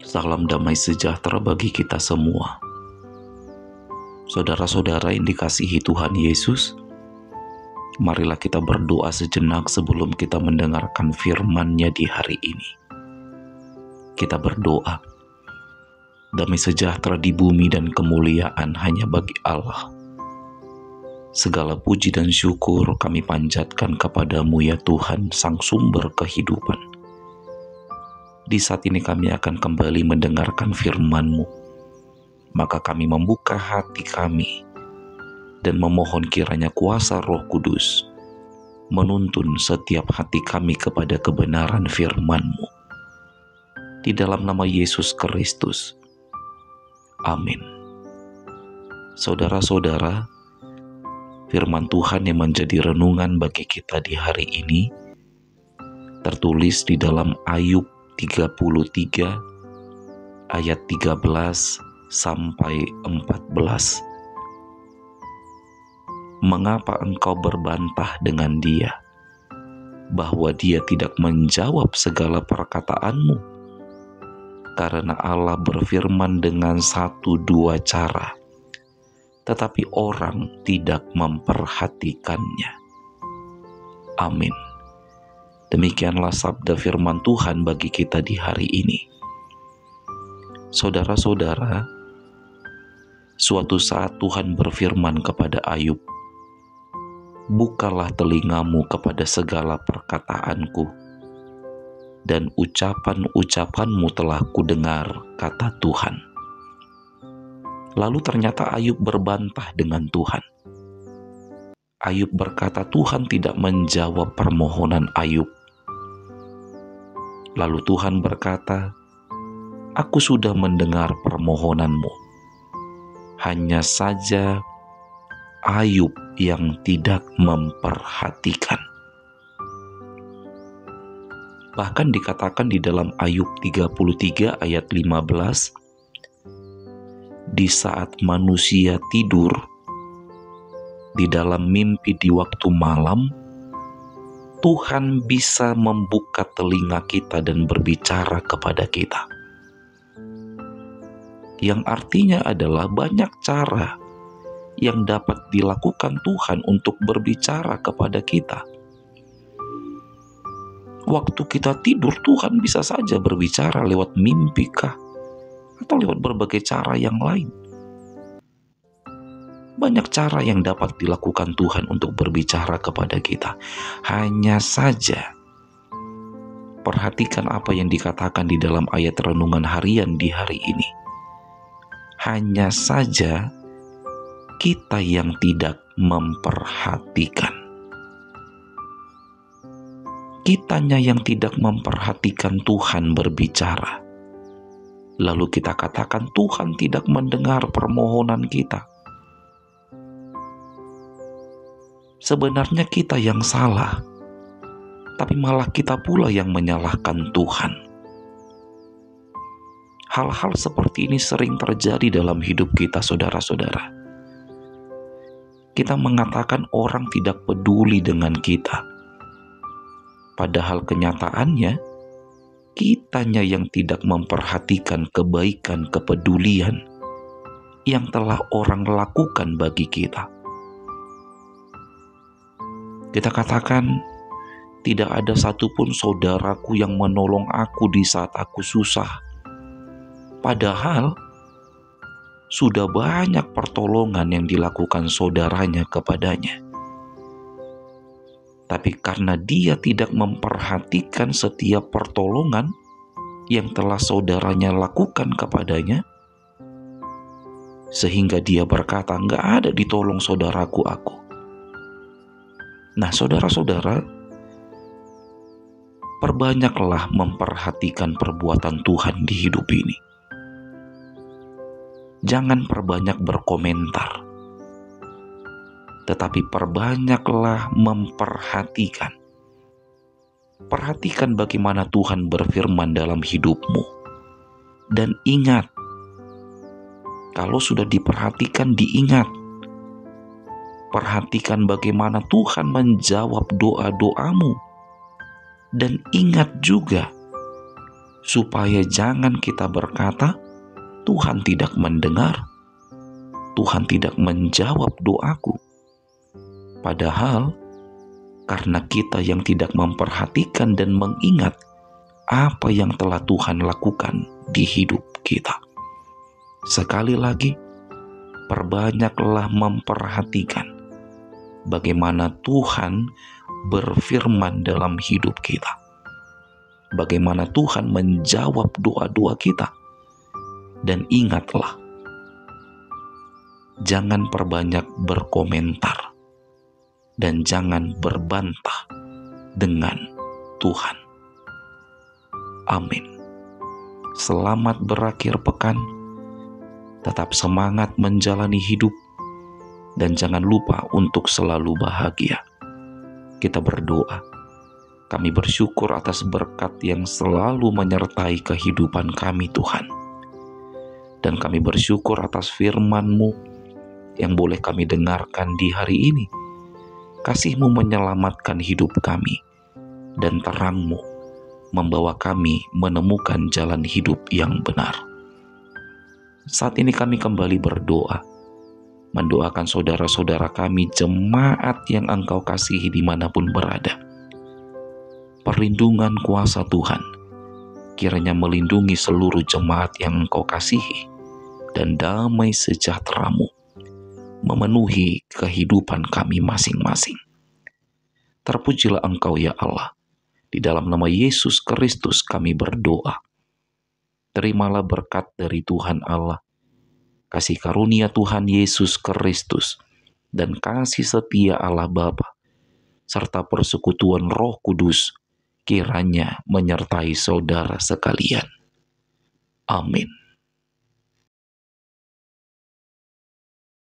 Salam damai sejahtera bagi kita semua. Saudara-saudara yang dikasihi Tuhan Yesus, marilah kita berdoa sejenak sebelum kita mendengarkan firman-Nya di hari ini. Kita berdoa, damai sejahtera di bumi dan kemuliaan hanya bagi Allah. Segala puji dan syukur kami panjatkan kepadamu ya Tuhan, Sang Sumber kehidupan. Di saat ini kami akan kembali mendengarkan firman-Mu. Maka kami membuka hati kami dan memohon kiranya kuasa Roh Kudus menuntun setiap hati kami kepada kebenaran firman-Mu. Di dalam nama Yesus Kristus. Amin. Saudara-saudara, firman Tuhan yang menjadi renungan bagi kita di hari ini tertulis di dalam Ayub 33 ayat 13 sampai 14. Mengapa engkau berbantah dengan dia, bahwa dia tidak menjawab segala perkataanmu? Karena Allah berfirman dengan 1-2 cara, tetapi orang tidak memperhatikannya. Amin. Demikianlah sabda firman Tuhan bagi kita di hari ini. Saudara-saudara, suatu saat Tuhan berfirman kepada Ayub, "Bukalah telingamu kepada segala perkataanku, dan ucapan-ucapanmu telah kudengar," kata Tuhan. Lalu ternyata Ayub berbantah dengan Tuhan. Ayub berkata Tuhan tidak menjawab permohonan Ayub. Lalu Tuhan berkata, "Aku sudah mendengar permohonanmu. Hanya saja Ayub yang tidak memperhatikan." Bahkan dikatakan di dalam Ayub 33 ayat 15, di saat manusia tidur, di dalam mimpi di waktu malam, Tuhan bisa membuka telinga kita dan berbicara kepada kita. Yang artinya adalah banyak cara yang dapat dilakukan Tuhan untuk berbicara kepada kita. Waktu kita tidur, Tuhan bisa saja berbicara lewat mimpi kah? Atau lewat berbagai cara yang lain. Banyak cara yang dapat dilakukan Tuhan untuk berbicara kepada kita. Hanya saja, perhatikan apa yang dikatakan di dalam ayat renungan harian di hari ini. Hanya saja kita yang tidak memperhatikan. Kitanya yang tidak memperhatikan Tuhan berbicara. Lalu kita katakan Tuhan tidak mendengar permohonan kita. Sebenarnya kita yang salah, tapi malah kita pula yang menyalahkan Tuhan. Hal-hal seperti ini sering terjadi dalam hidup kita, saudara-saudara. Kita mengatakan orang tidak peduli dengan kita. Padahal kenyataannya, kitanya yang tidak memperhatikan kebaikan, kepedulian yang telah orang lakukan bagi kita. Kita katakan, tidak ada satupun saudaraku yang menolong aku di saat aku susah. Padahal, sudah banyak pertolongan yang dilakukan saudaranya kepadanya. Tapi karena dia tidak memperhatikan setiap pertolongan yang telah saudaranya lakukan kepadanya, sehingga dia berkata, "Nggak ada ditolong saudaraku aku." Nah, saudara-saudara, perbanyaklah memperhatikan perbuatan Tuhan di hidup ini. Jangan perbanyak berkomentar, tetapi perbanyaklah memperhatikan. Perhatikan bagaimana Tuhan berfirman dalam hidupmu. Dan ingat, kalau sudah diperhatikan, diingat. Perhatikan bagaimana Tuhan menjawab doa-doamu. Dan ingat juga supaya jangan kita berkata, Tuhan tidak mendengar, Tuhan tidak menjawab doaku. Padahal karena kita yang tidak memperhatikan dan mengingat apa yang telah Tuhan lakukan di hidup kita. Sekali lagi, perbanyaklah memperhatikan bagaimana Tuhan berfirman dalam hidup kita. Bagaimana Tuhan menjawab doa-doa kita. Dan ingatlah, jangan perbanyak berkomentar dan jangan berbantah dengan Tuhan. Amin. Selamat berakhir pekan. Tetap semangat menjalani hidup dan jangan lupa untuk selalu bahagia. Kita berdoa. Kami bersyukur atas berkat yang selalu menyertai kehidupan kami, Tuhan. Dan kami bersyukur atas firman-Mu yang boleh kami dengarkan di hari ini. Kasih-Mu menyelamatkan hidup kami, dan terang-Mu membawa kami menemukan jalan hidup yang benar. Saat ini kami kembali berdoa, mendoakan saudara-saudara kami, jemaat yang Engkau kasihi dimanapun berada. Perlindungan kuasa Tuhan kiranya melindungi seluruh jemaat yang Engkau kasihi, dan damai sejahtera-Mu memenuhi kehidupan kami masing-masing. Terpujilah Engkau ya Allah. Di dalam nama Yesus Kristus kami berdoa. Terimalah berkat dari Tuhan Allah, kasih karunia Tuhan Yesus Kristus, dan kasih setia Allah Bapa, serta persekutuan Roh Kudus, kiranya menyertai saudara sekalian. Amin.